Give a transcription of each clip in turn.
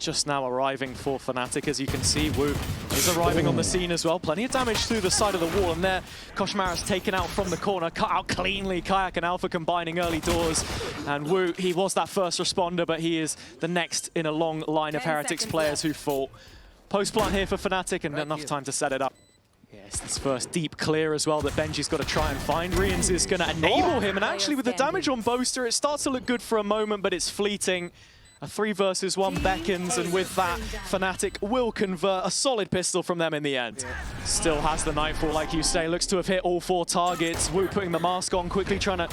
just now arriving for Fnatic. As you can see, Wu is arriving on the scene as well. Plenty of damage through the side of the wall, and there, Koshmara's taken out from the corner, cut out cleanly. Kayak and Alpha combining early doors, and Wu, he was that first responder, but he is the next in a long line of Heretics players who fought. Post-plant here for Fnatic, and enough time to set it up. Yes, this first deep clear as well that Benji's got to try and find. Rians is going to enable him, and actually with the damage on Boaster, it starts to look good for a moment, but it's fleeting. A 3 versus 1 beckons, and with that, Fnatic will convert a solid pistol from them in the end. Still has the Nightfall, like you say, looks to have hit all 4 targets. Wu putting the mask on, quickly trying to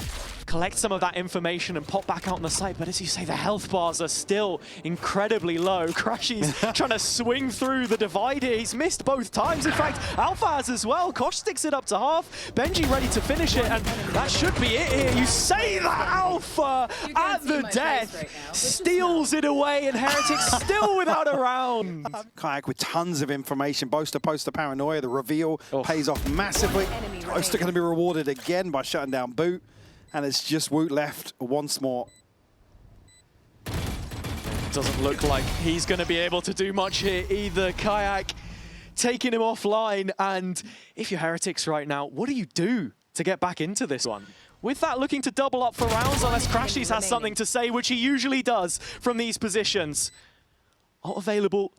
collect some of that information and pop back out on the site. But as you say, the health bars are still incredibly low. Crashy's trying to swing through the divide here. He's missed both times. In fact, Alpha has as well. Kosh sticks it up to half. Benji ready to finish it, and that should be it here. You say that Alpha at the death steals it away, and Heretics still without a round. Kayak with tons of information. Boaster poster paranoia. The reveal pays off massively. Boaster going to be rewarded again by shutting down Boot. And it's just Woot left once more. Doesn't look like he's going to be able to do much here either. Kayak taking him offline, and if you're Heretics right now, what do you do to get back into this one? With that, looking to double up for rounds, unless Crashies has something to say, which he usually does from these positions. Not available,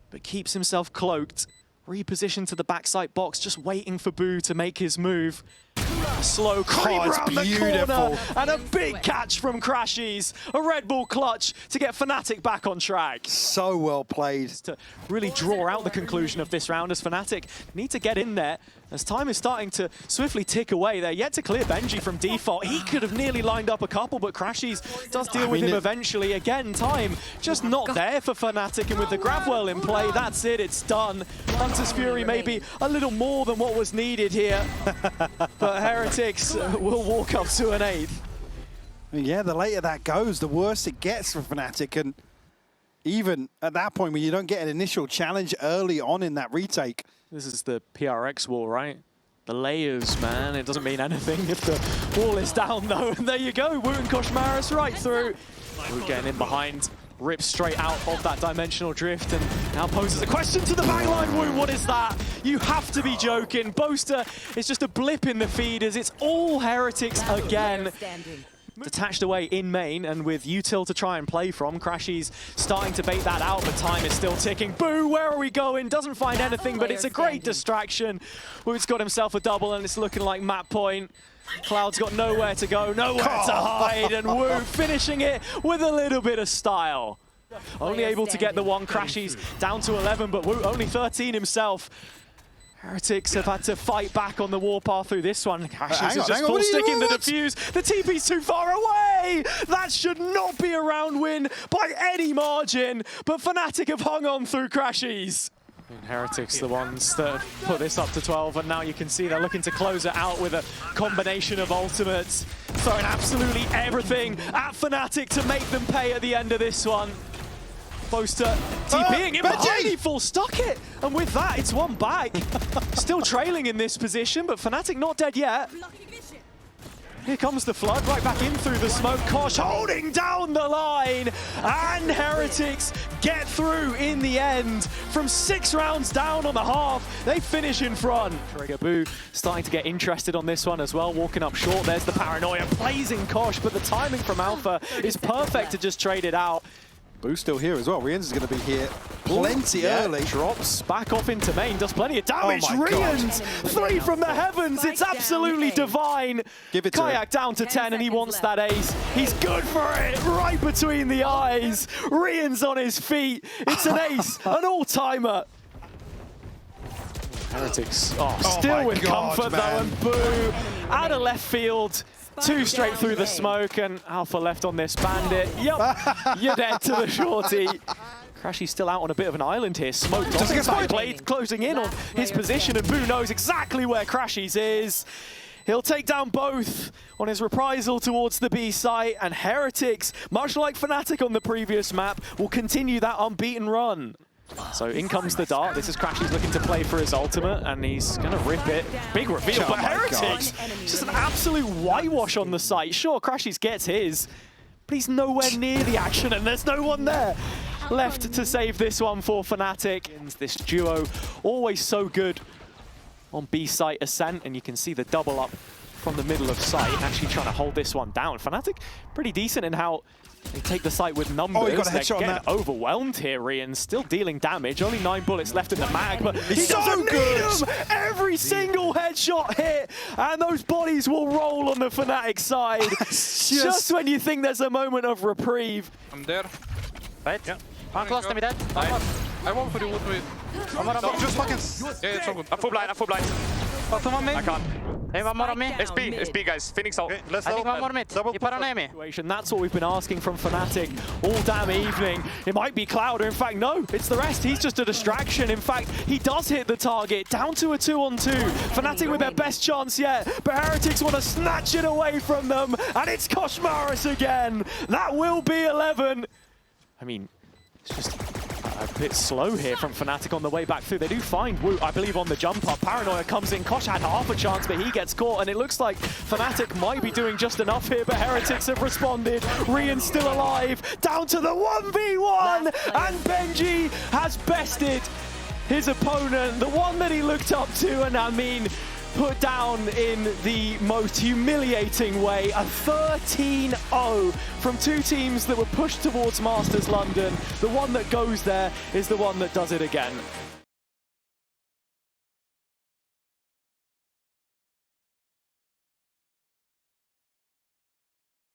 but keeps himself cloaked. Repositioned to the backside box, just waiting for Boo to make his move. A slow creep around the corner, and a big catch from Crashies. A Red Bull clutch to get Fnatic back on track. So well played. To really draw out the conclusion of this round, as Fnatic need to get in there, as time is starting to swiftly tick away. They're yet to clear Benji from default. He could have nearly lined up a couple, but Crashies does deal with him eventually. Again, time just not there for Fnatic, and with the Gravwell in play, that's it, it's done. Hunter's Fury maybe a little more than what was needed here, but Heretics will walk up to an 8th. Yeah, the later that goes, the worse it gets for Fnatic, and even at that point when you don't get an initial challenge early on in that retake. This is the PRX wall, right? The layers, man. It doesn't mean anything if the wall is down, though. And there you go. Wu and Koshmaris right through. Wu getting in behind. Rips straight out of that dimensional drift, and now poses a question to the backline. Wu, what is that? You have to be joking. Boaster is just a blip in the feed, as it's all Heretics again. Detached away in main, and with util to try and play from. Crashies starting to bait that out, but time is still ticking. Boo, where are we going? Doesn't find anything, but it's a great distraction. Wu's got himself a double, and it's looking like map point. Cloud's got nowhere to go, nowhere to hide, and Wu finishing it with a little bit of style. Only able to get the one. Crashies down to 11, but Wu only 13 himself. Heretics have had to fight back on the warpath through this one. Crashies is just full sticking the defuse. The TP's too far away! That should not be a round win by any margin, but Fnatic have hung on through Crashies. And Heretics, the ones that put this up to 12, and now you can see they're looking to close it out with a combination of ultimates, throwing absolutely everything at Fnatic to make them pay at the end of this one. Boaster TPing in behind, he full stuck it, and with that, it's one back. Still trailing in this position, but Fnatic not dead yet. Here comes the flood, right back in through the smoke. Kosh holding down the line, and Heretics get through in the end. From 6 rounds down on the half, they finish in front. Boo starting to get interested on this one as well, walking up short. There's the paranoia, blazing Kosh, but the timing from Alpha is perfect to just trade it out. Boo's still here as well. Rians is going to be here plenty early. Drops back off into main, does plenty of damage. Rians, 3 from the heavens. It's absolutely divine. Give it Kayak down to 10, and he wants that ace. He's good for it, right between the eyes. Rians on his feet. It's an ace, an all-timer. Heretics still with comfort, though, and Boo out of left field. 2 straight through the smoke, and Alpha left on this bandit. Yup, you're dead to the shorty. Crashy's still out on a bit of an island here. Smoke blade closing in on his position, and Boo knows exactly where Crashies is. He'll take down both on his reprisal towards the B site, and Heretics, much like Fnatic on the previous map, will continue that unbeaten run. So in comes the dart. This is Crashies looking to play for his ultimate, and he's going to rip it. Big reveal, but Heretics, just an absolute whitewash on the site. Sure, Crashies gets his, but he's nowhere near the action, and there's no one there. left to save this one for Fnatic. This duo, always so good on B site Ascent, and you can see the double up from the middle of site, actually trying to hold this one down. Fnatic, pretty decent in how they take the site with numbers. Oh, he got a headshot on They're that. getting overwhelmed here, Rian, still dealing damage. Only 9 bullets left in the mag, but he so doesn't good. need them. Every single headshot hit, and those bodies will roll on the Fnatic side. Just when you think there's a moment of reprieve. I'm there. Right? Yeah. One close to me dead. One more. I won't put you with me. One more on me. Just fucking... Yeah, it's all good. I'm full blind, I'm full blind. Bottom on me. I can't. Hey, one more on me. It's B guys. Phoenix out. Okay, let's I think one more mid. double Keep on me. That's what we've been asking from Fnatic all damn evening. It might be Cloud, or in fact, no, it's the rest. He's just a distraction. In fact, he does hit the target, down to a 2-on-2. Fnatic with their best chance yet, but Heretics want to snatch it away from them, and it's Koshmaris again. That will be 11. I mean, it's just a bit slow here from Fnatic on the way back through. They do find Woot, I believe, on the jump up. Paranoia comes in. Kosh had half a chance, but he gets caught, and it looks like Fnatic might be doing just enough here, but Heretics have responded. Rian's still alive, down to the 1v1, and Benji has bested his opponent, the one that he looked up to, and I mean, put down in the most humiliating way. A 13-0 from two teams that were pushed towards Masters London. The one that goes there is the one that does it again.